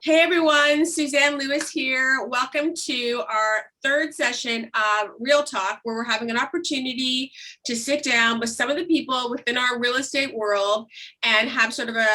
Hey everyone, Suzanne Lewis here. Welcome to our third session of Real Talk, where we're having an opportunity to sit down with some of the people within our real estate world and have sort of a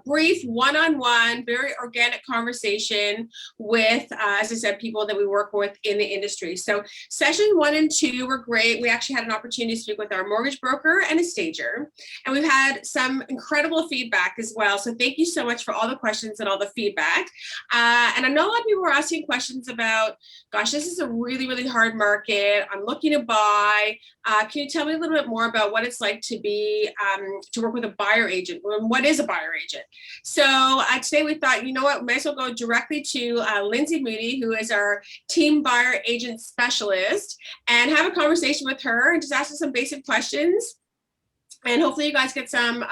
brief one-on-one, very organic conversation with, as I said, people that we work with in the industry. So session 1 and 2 were great. We actually had an opportunity to speak with our mortgage broker and a stager, and we've had some incredible feedback as well. So thank you so much for all the questions and all the feedback. And I know a lot of people were asking questions about, gosh, this is a really, really hard market. I'm looking to buy. Can you tell me a little bit more about what it's like to be, to work with a buyer agent? What is a buyer agent? So today we thought, you know what, we might as well go directly to Lyndsay Moody, who is our team buyer agent specialist, and have a conversation with her and just ask her some basic questions. And hopefully you guys get some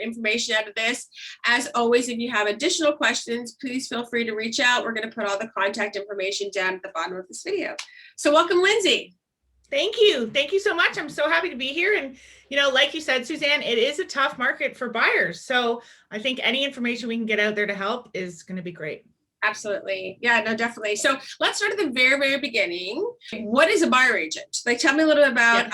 information out of this. As always, if you have additional questions, please feel free to reach out. We're going to put all the contact information down at the bottom of this video. So welcome, Lyndsay. Thank you. Thank you so much. I'm so happy to be here. And, you know, like you said, Suzanne, it is a tough market for buyers. So I think any information we can get out there to help is going to be great. Absolutely. Yeah, no, definitely. So let's start at the very, very beginning. What is a buyer agent? Like, tell me a little bit about,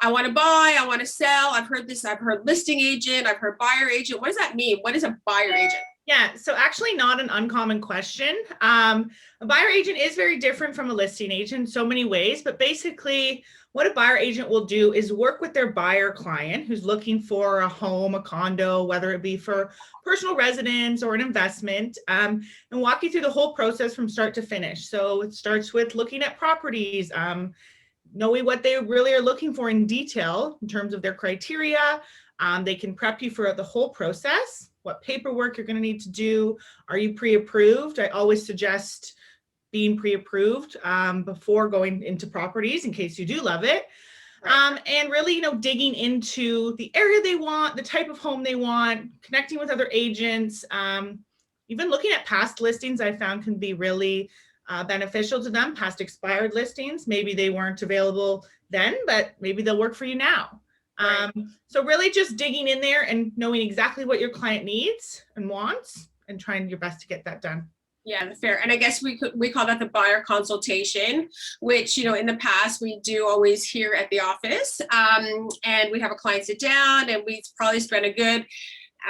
I want to buy, I want to sell. I've heard this, I've heard listing agent, I've heard buyer agent. What does that mean? What is a buyer agent? Yeah, so actually not an uncommon question. A buyer agent is very different from a listing agent in so many ways, but basically what a buyer agent will do is work with their buyer client who's looking for a home, a condo, whether it be for personal residence or an investment, and walk you through the whole process from start to finish. So it starts with looking at properties, knowing what they really are looking for in detail in terms of their criteria. They can prep you for the whole process, what paperwork you're going to need to do. Are you pre-approved? I always suggest being pre-approved before going into properties in case you do love it. Right. And really, you know, digging into the area they want, the type of home they want, connecting with other agents, even looking at past listings I found can be really beneficial to them, past expired listings. Maybe they weren't available then, but maybe they'll work for you now. Right. So really just digging in there and knowing exactly what your client needs and wants and trying your best to get that done. Yeah, fair. And I guess we call that the buyer consultation, which, you know, in the past we do always here at the office. And we have a client sit down and we probably spend a good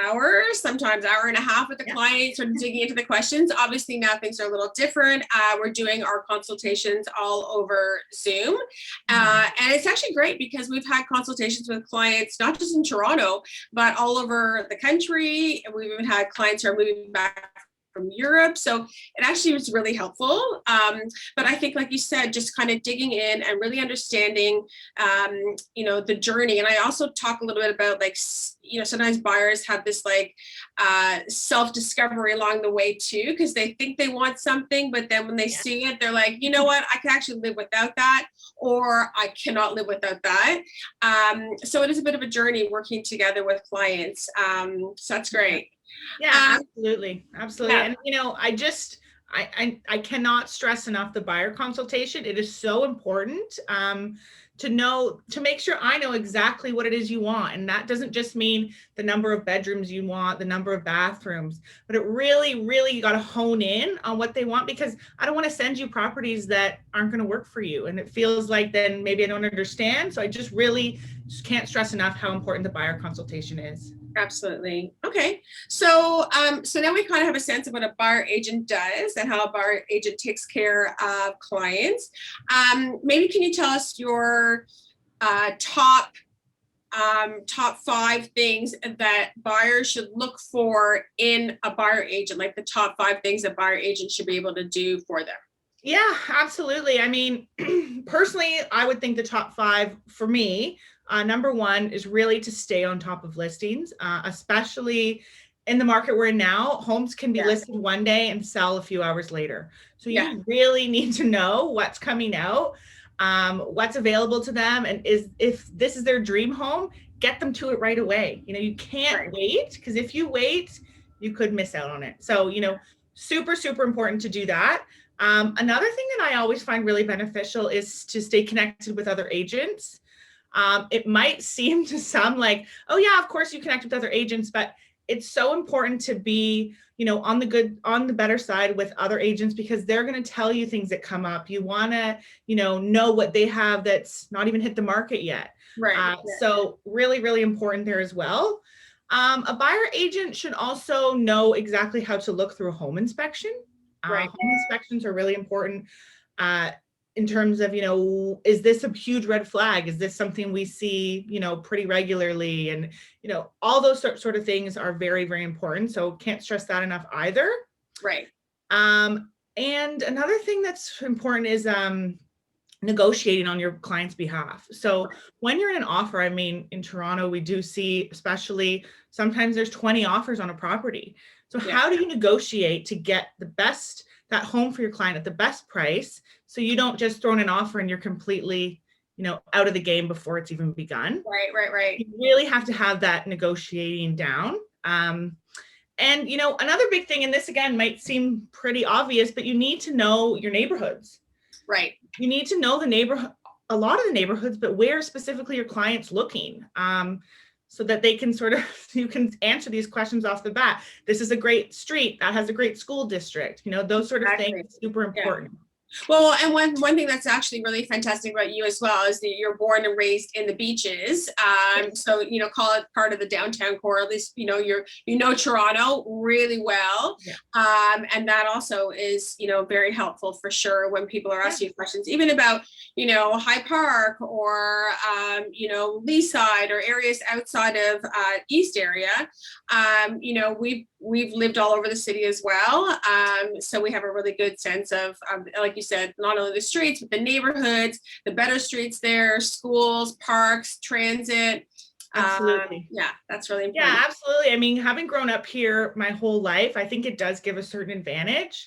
hour, sometimes hour and a half with the client, sort of digging into the questions. Obviously now things are a little different. We're doing our consultations all over Zoom. And it's actually great because we've had consultations with clients, not just in Toronto, but all over the country. And we've even had clients who are moving back from Europe. So it actually was really helpful. But I think, like you said, just kind of digging in and really understanding, you know, the journey. And I also talk a little bit about, like, you know, sometimes buyers have this like self-discovery along the way too, because they think they want something, but then when they see it, they're like, you know what, I can actually live without that, or I cannot live without that. So it is a bit of a journey working together with clients. So that's great. Yeah, absolutely. Absolutely. Yeah. And, you know, I cannot stress enough the buyer consultation. It is so important to make sure I know exactly what it is you want. And that doesn't just mean the number of bedrooms you want, the number of bathrooms, but it really, really, you got to hone in on what they want, because I don't want to send you properties that aren't going to work for you. And it feels like then maybe I don't understand. So I just can't stress enough how important the buyer consultation is. Absolutely. Okay. So now we kind of have a sense of what a buyer agent does and how a buyer agent takes care of clients. Maybe can you tell us your top 5 things that buyers should look for in a buyer agent, like the top 5 things a buyer agent should be able to do for them? Yeah, absolutely. I mean, personally, I would think the top 5 for me, number 1 is really to stay on top of listings, especially in the market we're in now. Homes can be listed one day and sell a few hours later. So you really need to know what's coming out, what's available to them. And if this is their dream home, get them to it right away. You know, you can't wait, because if you wait, you could miss out on it. So, you know, super, super important to do that. Another thing that I always find really beneficial is to stay connected with other agents. It might seem to some like, oh yeah, of course you connect with other agents, but it's so important to be, on the better side with other agents, because they're going to tell you things that come up. You want to, know what they have that's not even hit the market yet. Right. So really, really important there as well. A buyer agent should also know exactly how to look through a home inspection. Right. Home inspections are really important in terms of, is this a huge red flag? Is this something we see, pretty regularly? And, all those sort of things are very, very important. So can't stress that enough either. Right. And another thing that's important is negotiating on your client's behalf. So when you're in an offer, I mean, in Toronto, we do see, especially sometimes there's 20 offers on a property. So how do you negotiate to get that home for your client at the best price, so you don't just throw in an offer and you're completely, out of the game before it's even begun? Right. You really have to have that negotiating down. And, another big thing, and this again might seem pretty obvious, but you need to know your neighborhoods. Right. You need to know a lot of the neighborhoods, but where specifically your client's looking, so that they can you can answer these questions off the bat. This is a great street that has a great school district, those sort of things, super important. Well, and one thing that's actually really fantastic about you as well is that you're born and raised in the Beaches. So, call it part of the downtown core. At least, Toronto really well. And that also is, very helpful for sure when people are asking you questions, even about, High Park or, Leaside or areas outside of East area. We've lived all over the city as well. So we have a really good sense of, like you said, not only the streets, but the neighborhoods, the better streets there, schools, parks, transit. Absolutely. That's really important. Yeah, absolutely. I mean, having grown up here my whole life, I think it does give a certain advantage.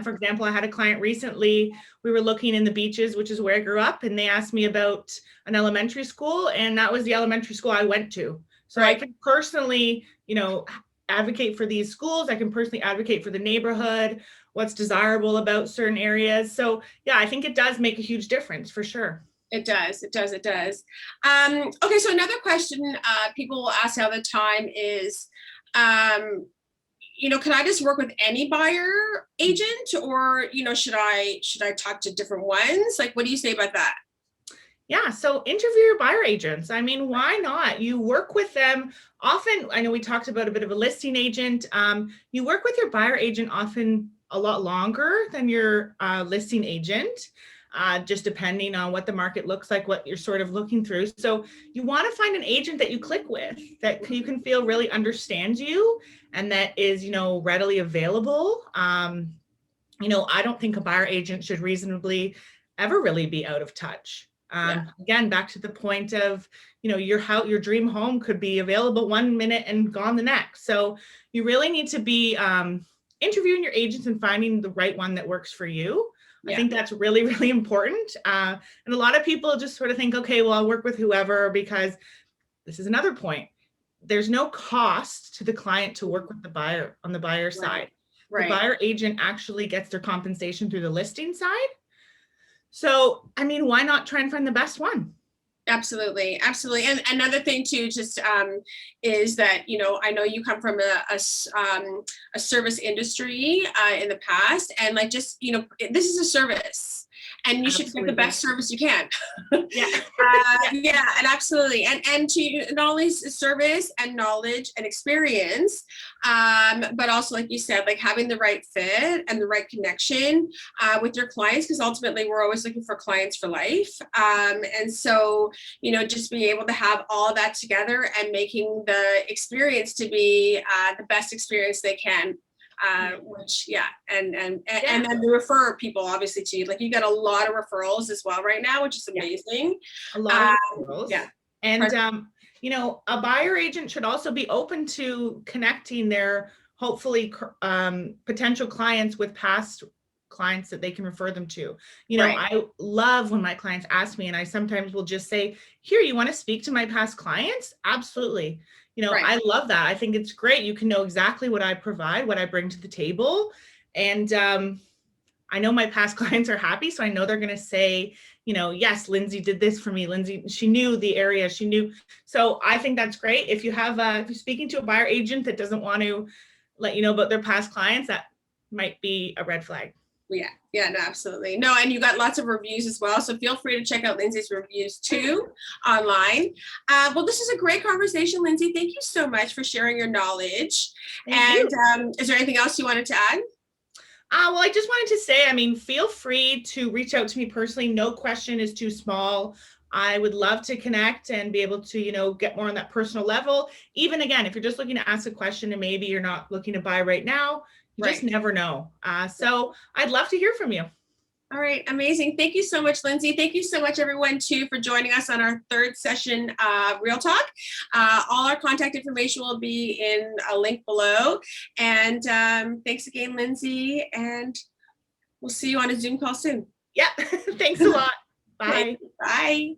For example, I had a client recently, we were looking in the Beaches, which is where I grew up, and they asked me about an elementary school, and that was the elementary school I went to. So I can personally, advocate for these schools. I can personally advocate for the neighborhood, what's desirable about certain areas. So I think it does make a huge difference for sure. It does. Okay, so another question people will ask all the time is, can I just work with any buyer agent, or should I talk to different ones? Like, what do you say about that? Yeah, so interview your buyer agents. I mean, why not? You work with them often. I know we talked about a bit of a listing agent. You work with your buyer agent often a lot longer than your listing agent, just depending on what the market looks like, what you're sort of looking through. So you want to find an agent that you click with, that you can feel really understands you, and that is, readily available. I don't think a buyer agent should reasonably ever really be out of touch. Again, back to the point of, your dream home could be available 1 minute and gone the next. So you really need to be interviewing your agents and finding the right one that works for you. I think that's really, really important. And a lot of people just sort of think, okay, well, I'll work with whoever, because this is another point. There's no cost to the client to work with the buyer on the buyer side. The buyer agent actually gets their compensation through the listing side. So, I mean, why not try and find the best one? Absolutely. And another thing too, just is that, I know you come from a service industry in the past, and this is a service. And you should get the best service you can. And absolutely. And to not only service and knowledge and experience, but also, like you said, like having the right fit and the right connection with your clients, because ultimately we're always looking for clients for life. And so, just being able to have all of that together and making the experience to be the best experience they can. And then to refer people obviously to you. Like, you got a lot of referrals as well right now, which is amazing. A lot of referrals. And a buyer agent should also be open to connecting their hopefully potential clients with past clients that they can refer them to. I love when my clients ask me, and I sometimes will just say, here, you want to speak to my past clients? Absolutely. I love that. I think it's great. You can know exactly what I provide, what I bring to the table. And I know my past clients are happy, so I know they're going to say, yes, Lyndsay did this for me. Lyndsay, she knew the area, she knew. So I think that's great. If you're speaking to a buyer agent that doesn't want to let you know about their past clients, that might be a red flag. Yeah, no, absolutely. No, and you got lots of reviews as well. So feel free to check out Lyndsay's reviews too online. Well, this is a great conversation, Lyndsay. Thank you so much for sharing your knowledge. Thank you. Is there anything else you wanted to add? Well, I just wanted to say, feel free to reach out to me personally. No question is too small. I would love to connect and be able to, get more on that personal level. Even again, if you're just looking to ask a question and maybe you're not looking to buy right now, you just never know. So I'd love to hear from you. All right, amazing. Thank you so much, Lyndsay. Thank you so much, everyone, too, for joining us on our third session of Real Talk. All our contact information will be in a link below. And thanks again, Lyndsay. And we'll see you on a Zoom call soon. Yeah, thanks a lot. Bye. Bye.